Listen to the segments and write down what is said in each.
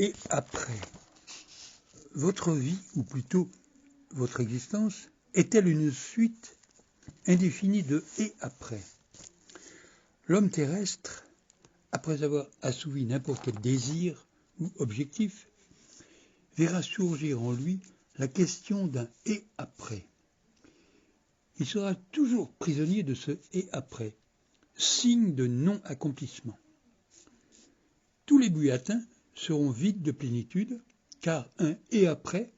et après. Votre vie, ou plutôt votre existence, est-elle une suite indéfinie de et après? L'homme terrestre, après avoir assouvi n'importe quel désir ou objectif, verra surgir en lui la question d'un et après. Il sera toujours prisonnier de ce et après, signe de non-accomplissement. Tous les buts atteints seront vides de plénitude, car un et après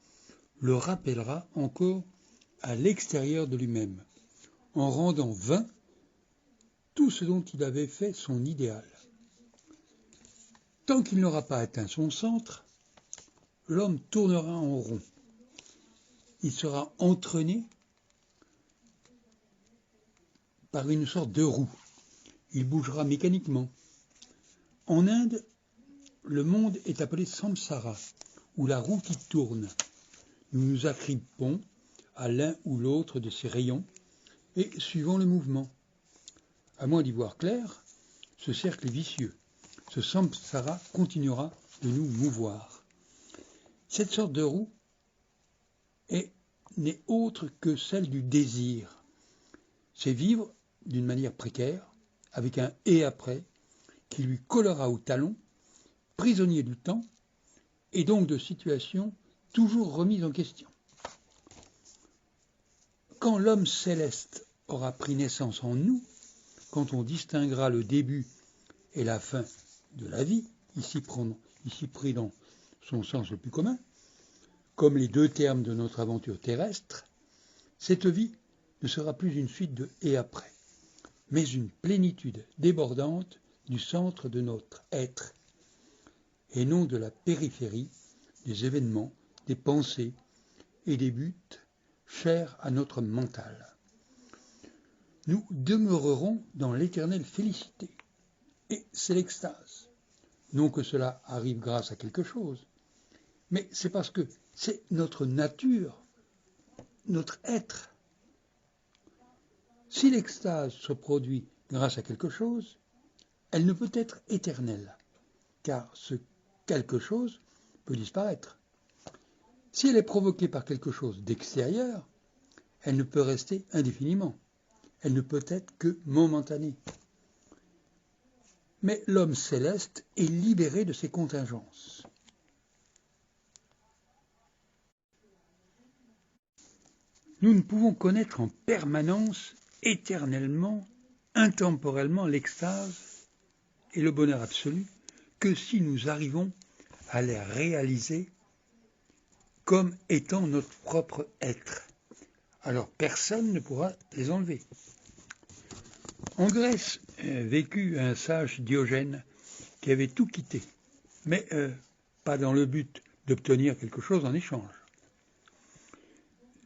le rappellera encore à l'extérieur de lui-même, en rendant vain tout ce dont il avait fait son idéal. Tant qu'il n'aura pas atteint son centre, l'homme tournera en rond. Il sera entraîné par une sorte de roue. Il bougera mécaniquement. En Inde, le monde est appelé samsara, ou la roue qui tourne. Nous nous agrippons à l'un ou l'autre de ces rayons et suivons le mouvement. À moins d'y voir clair, ce cercle est vicieux. Ce samsara continuera de nous mouvoir. Cette sorte de roue n'est autre que celle du désir. C'est vivre d'une manière précaire, avec un « et après » qui lui collera au talon, prisonnier du temps, et donc de situations toujours remises en question. Quand l'homme céleste aura pris naissance en nous, quand on distinguera le début et la fin de la vie, ici pris dans son sens le plus commun, comme les deux termes de notre aventure terrestre, cette vie ne sera plus une suite de « et après », mais une plénitude débordante du centre de notre être, et non de la périphérie des événements, des pensées et des buts chers à notre mental. Nous demeurerons dans l'éternelle félicité, et c'est l'extase. Non que cela arrive grâce à quelque chose, mais c'est parce que c'est notre nature, notre être. Si l'extase se produit grâce à quelque chose, elle ne peut être éternelle, car ce quelque chose peut disparaître. Si elle est provoquée par quelque chose d'extérieur, elle ne peut rester indéfiniment. Elle ne peut être que momentanée. Mais l'homme céleste est libéré de ces contingences. Nous ne pouvons connaître en permanence, éternellement, intemporellement l'extase et le bonheur absolu que si nous arrivons à les réaliser comme étant notre propre être. Alors personne ne pourra les enlever. En Grèce vécut un sage Diogène qui avait tout quitté, mais pas dans le but d'obtenir quelque chose en échange.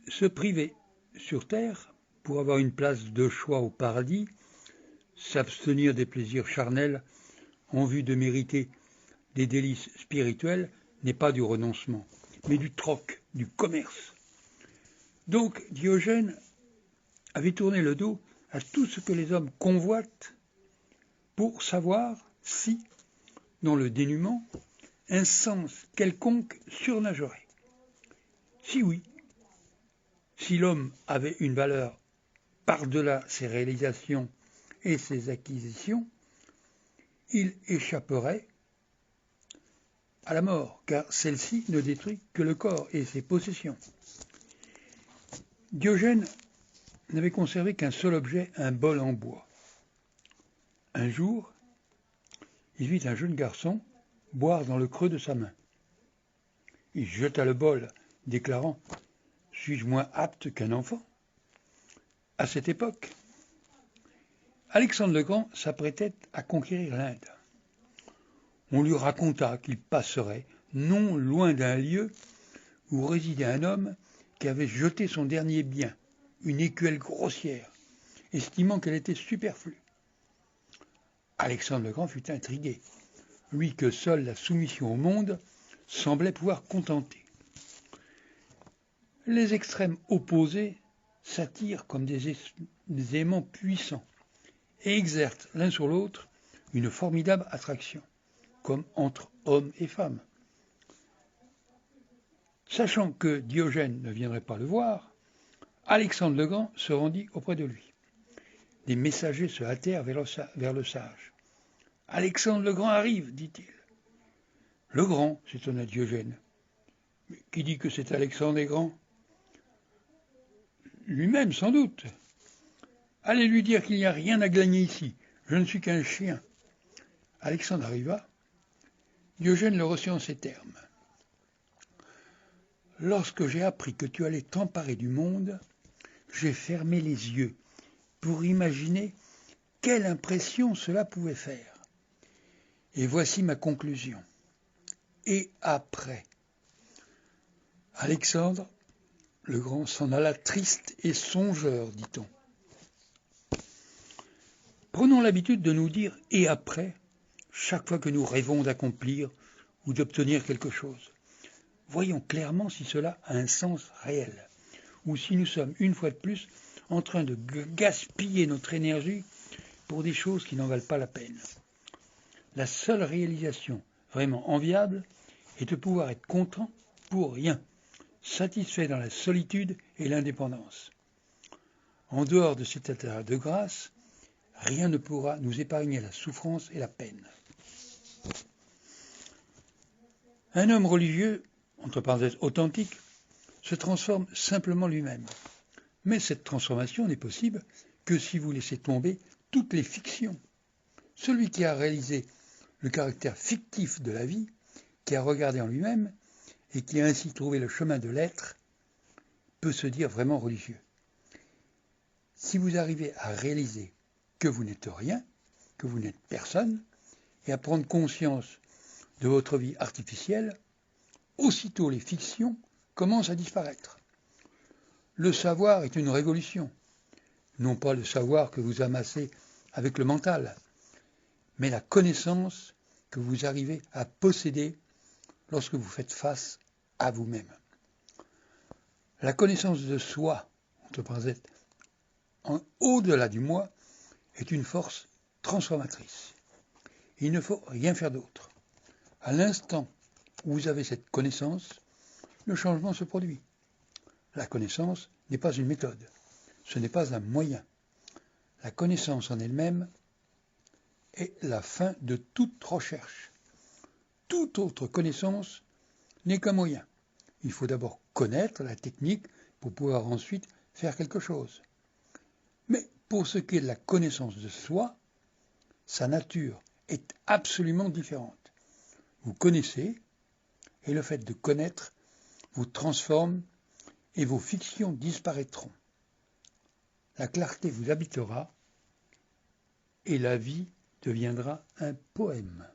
Se priver sur terre pour avoir une place de choix au paradis, s'abstenir des plaisirs charnels en vue de mériter des délices spirituels n'est pas du renoncement, mais du troc, du commerce. Donc Diogène avait tourné le dos à tout ce que les hommes convoitent pour savoir si, dans le dénuement, un sens quelconque surnagerait. Si oui, si l'homme avait une valeur par-delà ses réalisations et ses acquisitions, il échapperait à la mort, car celle-ci ne détruit que le corps et ses possessions. Diogène n'avait conservé qu'un seul objet, un bol en bois. Un jour, il vit un jeune garçon boire dans le creux de sa main. Il jeta le bol, déclarant « Suis-je moins apte qu'un enfant ?» À cette époque, Alexandre le Grand s'apprêtait à conquérir l'Inde. On lui raconta qu'il passerait non loin d'un lieu où résidait un homme qui avait jeté son dernier bien, une écuelle grossière, estimant qu'elle était superflue. Alexandre le Grand fut intrigué, lui que seule la soumission au monde semblait pouvoir contenter. Les extrêmes opposés s'attirent comme des aimants puissants et exercent l'un sur l'autre une formidable attraction, comme entre hommes et femmes. Sachant que Diogène ne viendrait pas le voir, Alexandre le Grand se rendit auprès de lui. Des messagers se hâtèrent vers le sage. « Alexandre le Grand arrive, dit-il. »« Le Grand, s'étonna Diogène. Mais qui dit que c'est Alexandre le Grand ? Lui-même, sans doute. Allez lui dire qu'il n'y a rien à gagner ici. Je ne suis qu'un chien. » Alexandre arriva. Diogène le reçut en ces termes. « Lorsque j'ai appris que tu allais t'emparer du monde, j'ai fermé les yeux pour imaginer quelle impression cela pouvait faire. Et voici ma conclusion. Et après, Alexandre le Grand s'en alla triste et songeur, dit-on. Prenons l'habitude de nous dire « et après » chaque fois que nous rêvons d'accomplir ou d'obtenir quelque chose. Voyons clairement si cela a un sens réel, ou si nous sommes une fois de plus en train de gaspiller notre énergie pour des choses qui n'en valent pas la peine. La seule réalisation vraiment enviable est de pouvoir être content pour rien, satisfait dans la solitude et l'indépendance. En dehors de cet état de grâce, rien ne pourra nous épargner la souffrance et la peine. Un homme religieux, entre parenthèses authentique, se transforme simplement lui-même. Mais cette transformation n'est possible que si vous laissez tomber toutes les fictions. Celui qui a réalisé le caractère fictif de la vie, qui a regardé en lui-même et qui a ainsi trouvé le chemin de l'être, peut se dire vraiment religieux. Si vous arrivez à réaliser que vous n'êtes rien, que vous n'êtes personne, et à prendre conscience de votre vie artificielle, aussitôt les fictions commencent à disparaître. Le savoir est une révolution, non pas le savoir que vous amassez avec le mental, mais la connaissance que vous arrivez à posséder lorsque vous faites face à vous-même. La connaissance de soi, entre parenthèses, au-delà du moi, est une force transformatrice. Il ne faut rien faire d'autre. À l'instant où vous avez cette connaissance, le changement se produit. La connaissance n'est pas une méthode, ce n'est pas un moyen. La connaissance en elle-même est la fin de toute recherche. Toute autre connaissance n'est qu'un moyen. Il faut d'abord connaître la technique pour pouvoir ensuite faire quelque chose. Mais pour ce qui est de la connaissance de soi, sa nature est absolument différente. Vous connaissez, et le fait de connaître vous transforme et vos fictions disparaîtront. La clarté vous habitera et la vie deviendra un poème.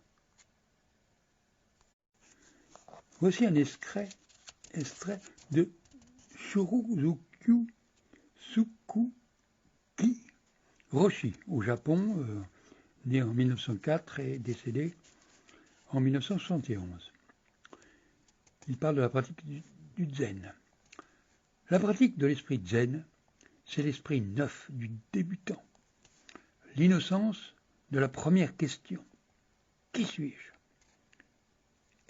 Voici un extrait de Shuruzuku Tsukuki Roshi, au Japon, né en 1904 et décédé en 1971. Il parle de la pratique du zen. La pratique de l'esprit zen, c'est l'esprit neuf du débutant. L'innocence de la première question, qui suis-je,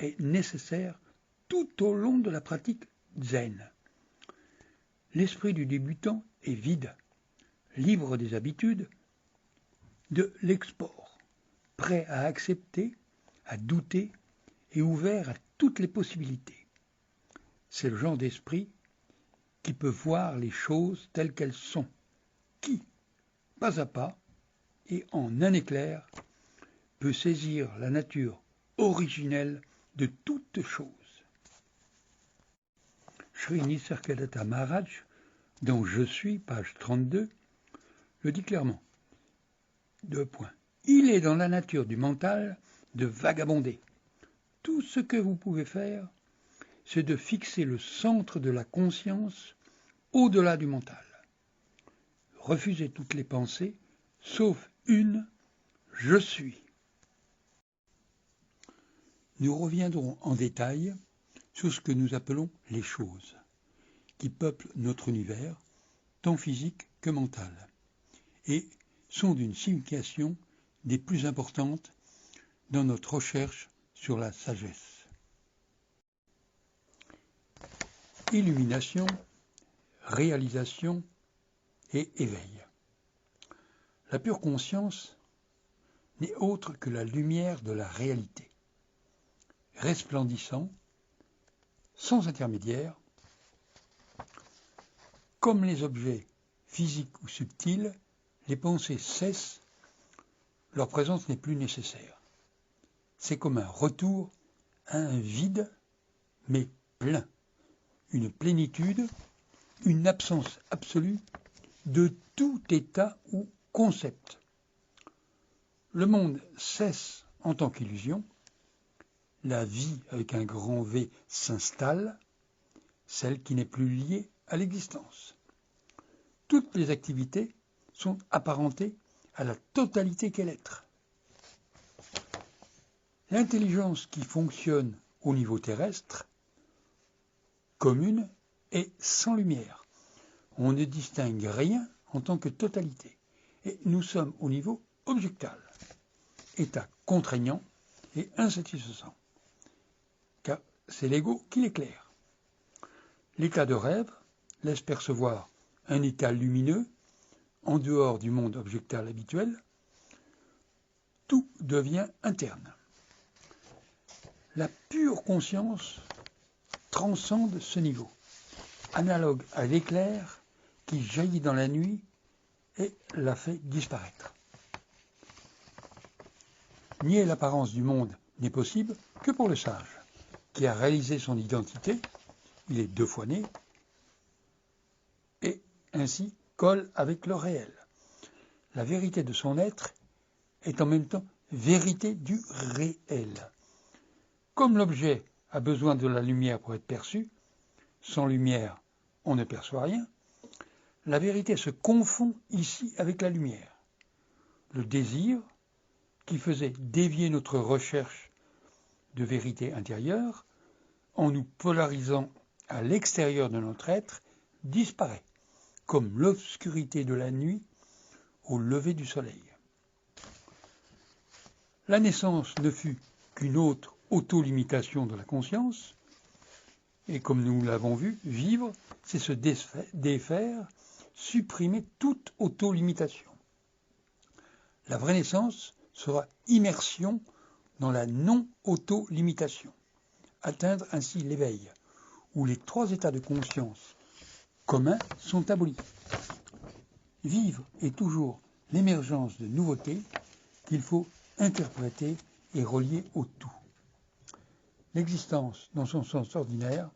est nécessaire tout au long de la pratique zen. L'esprit du débutant est vide, libre des habitudes, de l'export, prêt à accepter, à douter et ouvert à toutes les possibilités. C'est le genre d'esprit qui peut voir les choses telles qu'elles sont, qui, pas à pas, et en un éclair, peut saisir la nature originelle de toute chose. Sri Nisargadatta Maharaj, dont Je suis, page 32, le dit clairement. 2 points. Il est dans la nature du mental de vagabonder. Tout ce que vous pouvez faire, c'est de fixer le centre de la conscience au-delà du mental. Refusez toutes les pensées, sauf une, je suis. Nous reviendrons en détail sur ce que nous appelons les choses, qui peuplent notre univers, tant physique que mental, et sont d'une signification des plus importantes dans notre recherche sur la sagesse. illumination, réalisation et éveil. La pure conscience n'est autre que la lumière de la réalité, resplendissant, sans intermédiaire, comme les objets physiques ou subtils, les pensées cessent, leur présence n'est plus nécessaire. C'est comme un retour à un vide, mais plein, une plénitude, une absence absolue de tout état ou concept. Le monde cesse en tant qu'illusion, la vie avec un grand V s'installe, celle qui n'est plus liée à l'existence. Toutes les activités sont apparentées à la totalité qu'est l'être. L'intelligence qui fonctionne au niveau terrestre, commune, est sans lumière. On ne distingue rien en tant que totalité. Et nous sommes au niveau objectal, état contraignant et insatisfaisant, car c'est l'ego qui l'éclaire. L'état de rêve laisse percevoir un état lumineux en dehors du monde objectal habituel. Tout devient interne. La pure conscience transcende ce niveau, analogue à l'éclair qui jaillit dans la nuit et la fait disparaître. Nier l'apparence du monde n'est possible que pour le sage, qui a réalisé son identité, il est 2 fois né, et ainsi colle avec le réel. La vérité de son être est en même temps vérité du réel. Comme l'objet a besoin de la lumière pour être perçu, sans lumière, on ne perçoit rien, la vérité se confond ici avec la lumière. Le désir, qui faisait dévier notre recherche de vérité intérieure, en nous polarisant à l'extérieur de notre être, disparaît, comme l'obscurité de la nuit au lever du soleil. La naissance ne fut qu'une autre auto-limitation de la conscience, et comme nous l'avons vu, vivre, c'est se défaire, supprimer toute auto-limitation. La vraie naissance sera immersion dans la non-auto-limitation, atteindre ainsi l'éveil, où les 3 états de conscience communs sont abolis. Vivre est toujours l'émergence de nouveautés qu'il faut interpréter et relier au tout. L'existence, dans son sens ordinaire,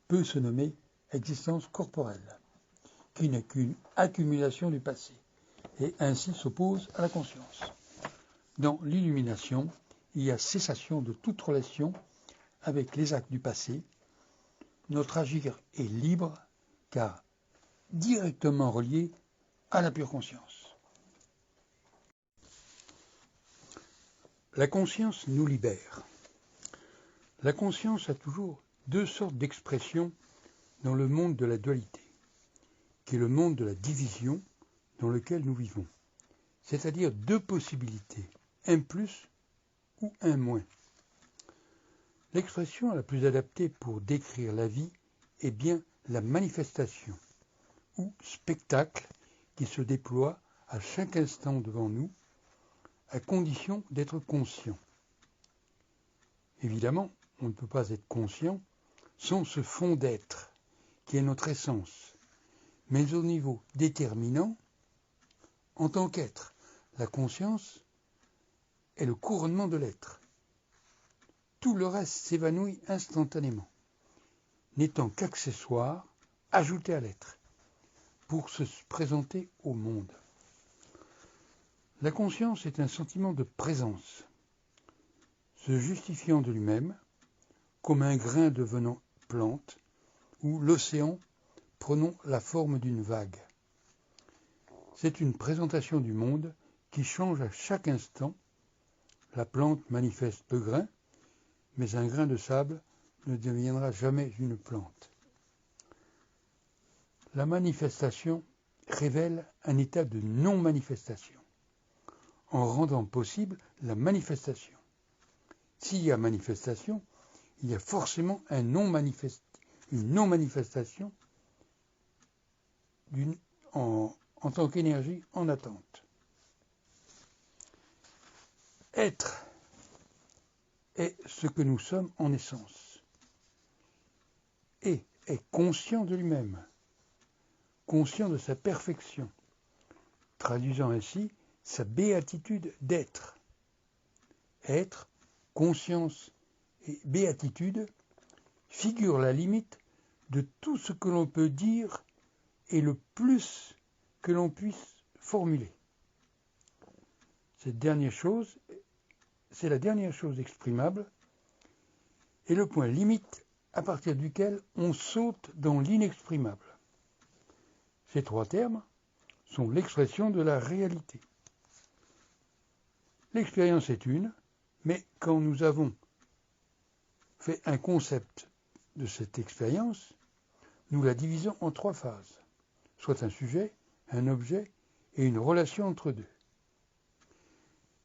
peut se nommer existence corporelle, qui n'est qu'une accumulation du passé, et ainsi s'oppose à la conscience. Dans l'illumination, il y a cessation de toute relation avec les actes du passé. Notre agir est libre, car directement relié à la pure conscience. La conscience nous libère. La conscience a toujours 2 sortes d'expressions dans le monde de la dualité, qui est le monde de la division dans lequel nous vivons, c'est-à-dire 2 possibilités, un plus ou un moins. L'expression la plus adaptée pour décrire la vie est bien la manifestation, ou spectacle qui se déploie à chaque instant devant nous, à condition d'être conscient. Évidemment, on ne peut pas être conscient sans ce fond d'être, qui est notre essence, mais au niveau déterminant, en tant qu'être, la conscience est le couronnement de l'être. Tout le reste s'évanouit instantanément, n'étant qu'accessoire, ajouté à l'être, pour se présenter au monde. La conscience est un sentiment de présence, se justifiant de lui-même, comme un grain devenant plante, ou l'océan prenant la forme d'une vague. C'est une présentation du monde qui change à chaque instant. La plante manifeste le grain, mais un grain de sable ne deviendra jamais une plante. La manifestation révèle un état de non-manifestation, en rendant possible la manifestation. S'il y a manifestation, il y a forcément une une non-manifestation en tant qu'énergie en attente. Être est ce que nous sommes en essence et est conscient de lui-même, conscient de sa perfection, traduisant ainsi sa béatitude d'être. Être, conscience et béatitude figurent la limite de tout ce que l'on peut dire et le plus que l'on puisse formuler. C'est la dernière chose exprimable et le point limite à partir duquel on saute dans l'inexprimable. Ces trois termes sont l'expression de la réalité. L'expérience est une, mais quand nous avons fait un concept de cette expérience, nous la divisons en trois phases, soit un sujet, un objet et une relation entre deux.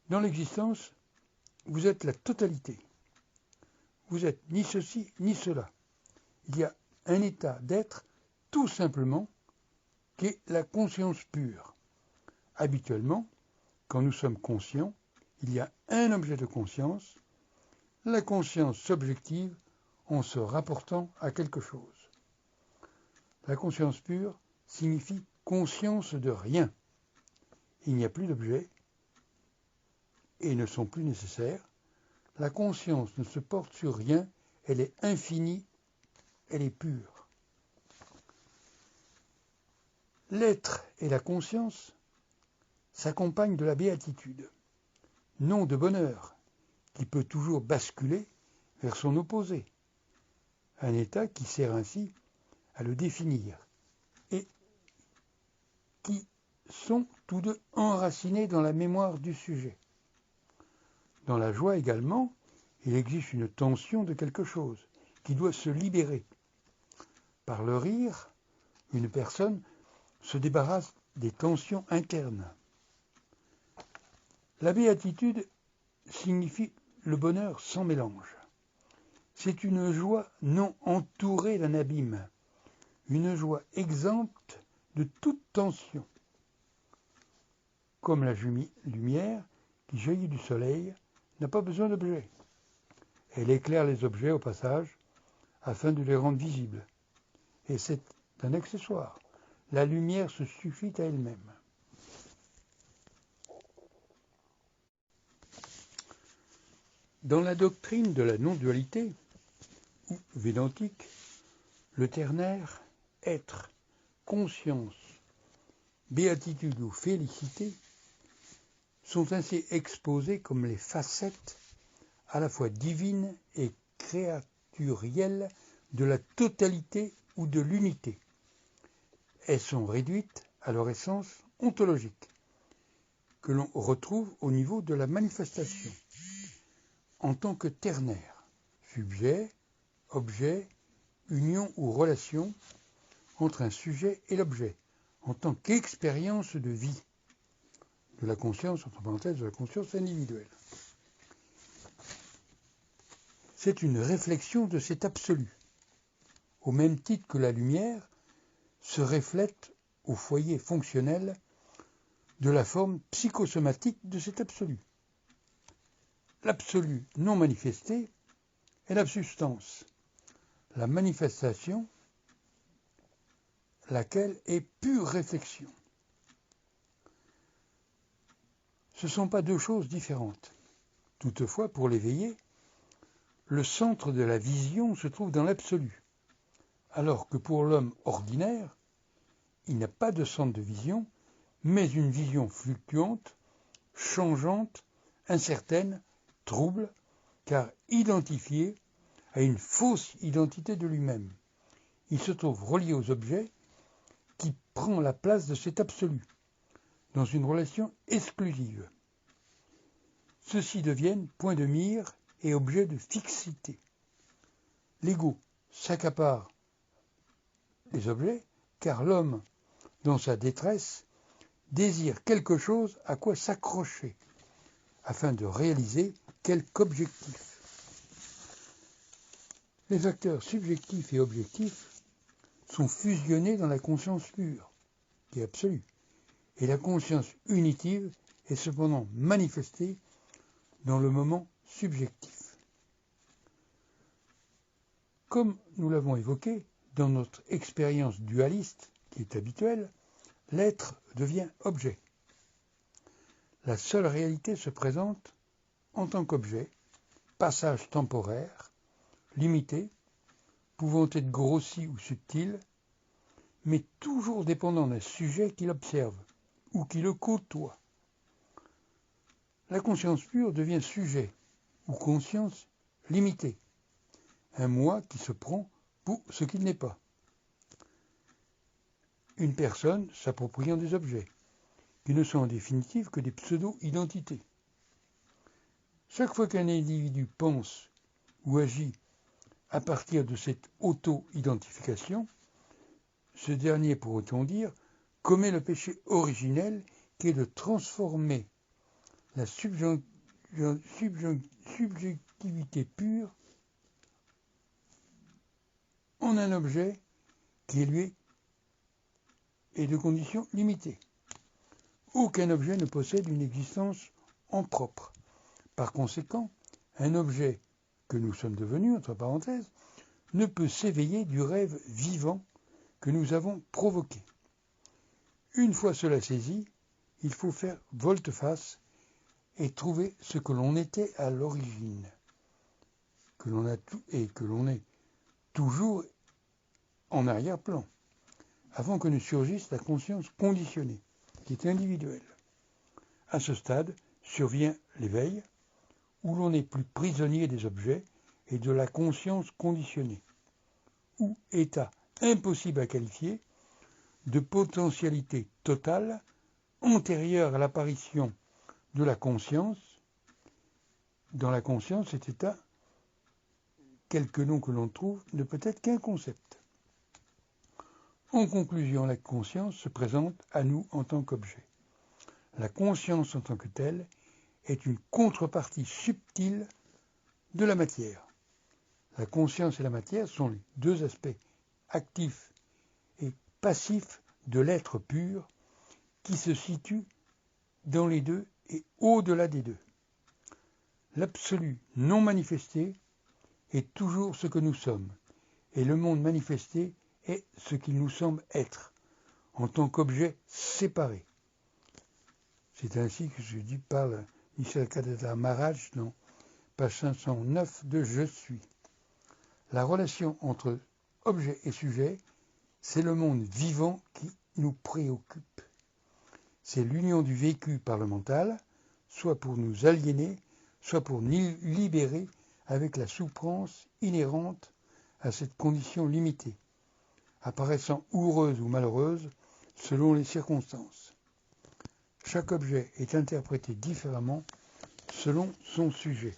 Dans l'existence, vous êtes la totalité. Vous êtes ni ceci ni cela. Il y a un état d'être tout simplement qui est la conscience pure. Habituellement, quand nous sommes conscients, il y a un objet de conscience, la conscience subjective en se rapportant à quelque chose. La conscience pure signifie conscience de rien. Il n'y a plus d'objets et ne sont plus nécessaires. La conscience ne se porte sur rien, elle est infinie, elle est pure. L'être et la conscience s'accompagnent de la béatitude, nom de bonheur, qui peut toujours basculer vers son opposé, un état qui sert ainsi à le définir, et qui sont tous deux enracinés dans la mémoire du sujet. Dans la joie également, il existe une tension de quelque chose qui doit se libérer. Par le rire, une personne se débarrasse des tensions internes. La béatitude signifie le bonheur sans mélange. C'est une joie non entourée d'un abîme, une joie exempte de toute tension. Comme la lumière qui jaillit du soleil n'a pas besoin d'objet. Elle éclaire les objets au passage afin de les rendre visibles. Et c'est un accessoire. La lumière se suffit à elle-même. Dans la doctrine de la non-dualité, ou védantique, le ternaire être, conscience, béatitude ou félicité sont ainsi exposés comme les facettes à la fois divines et créaturielles de la totalité ou de l'unité. Elles sont réduites à leur essence ontologique, que l'on retrouve au niveau de la manifestation, en tant que ternaire, sujet, objet, union ou relation entre un sujet et l'objet, en tant qu'expérience de vie, de la conscience, entre parenthèses, de la conscience individuelle. C'est une réflexion de cet absolu, au même titre que la lumière se reflète au foyer fonctionnel de la forme psychosomatique de cet absolu. L'absolu non manifesté est la substance, la manifestation, laquelle est pure réflexion. Ce ne sont pas deux choses différentes. Toutefois, pour l'éveillé, le centre de la vision se trouve dans l'absolu, alors que pour l'homme ordinaire, il n'y a pas de centre de vision, mais une vision fluctuante, changeante, incertaine, trouble, car identifié à une fausse identité de lui-même. Il se trouve relié aux objets qui prend la place de cet absolu, dans une relation exclusive. Ceux-ci deviennent point de mire et objet de fixité. L'ego s'accapare les objets, car l'homme, dans sa détresse, désire quelque chose à quoi s'accrocher, afin de réaliser quelque objectif. Les acteurs subjectifs et objectifs sont fusionnés dans la conscience pure, qui est absolue, et la conscience unitive est cependant manifestée dans le moment subjectif. Comme nous l'avons évoqué, dans notre expérience dualiste, qui est habituelle, l'être devient objet. La seule réalité se présente en tant qu'objet, passage temporaire, limité, pouvant être grossi ou subtil, mais toujours dépendant d'un sujet qui l'observe ou qui le côtoie. La conscience pure devient sujet ou conscience limitée, un moi qui se prend pour ce qu'il n'est pas. Une personne s'appropriant des objets, qui ne sont en définitive que des pseudo-identités. Chaque fois qu'un individu pense ou agit à partir de cette auto-identification, ce dernier, pour autant dire, commet le péché originel qui est de transformer la subjectivité pure en un objet qui lui est de conditions limitées. Aucun objet ne possède une existence en propre. Par conséquent, un objet que nous sommes devenus, entre parenthèses, ne peut s'éveiller du rêve vivant que nous avons provoqué. Une fois cela saisi, il faut faire volte-face et trouver ce que l'on était à l'origine, que l'on est toujours en arrière-plan, avant que ne surgisse la conscience conditionnée, qui est individuelle. À ce stade, survient l'éveil, où l'on n'est plus prisonnier des objets et de la conscience conditionnée, ou état impossible à qualifier de potentialité totale antérieure à l'apparition de la conscience. Dans la conscience, cet état, quelque nom que l'on trouve, ne peut être qu'un concept. En conclusion, la conscience se présente à nous en tant qu'objet. La conscience en tant que telle est une contrepartie subtile de la matière. La conscience et la matière sont les deux aspects actifs et passifs de l'être pur qui se situent dans les deux et au-delà des deux. L'absolu non manifesté est toujours ce que nous sommes, et le monde manifesté est ce qu'il nous semble être, en tant qu'objet séparé. C'est ainsi que je dis parle Nisargadatta Maharaj dans page 509 de Je suis. La relation entre objet et sujet, c'est le monde vivant qui nous préoccupe. C'est l'union du vécu par le mental, soit pour nous aliéner, soit pour nous libérer avec la souffrance inhérente à cette condition limitée, apparaissant heureuse ou malheureuse selon les circonstances. Chaque objet est interprété différemment selon son sujet.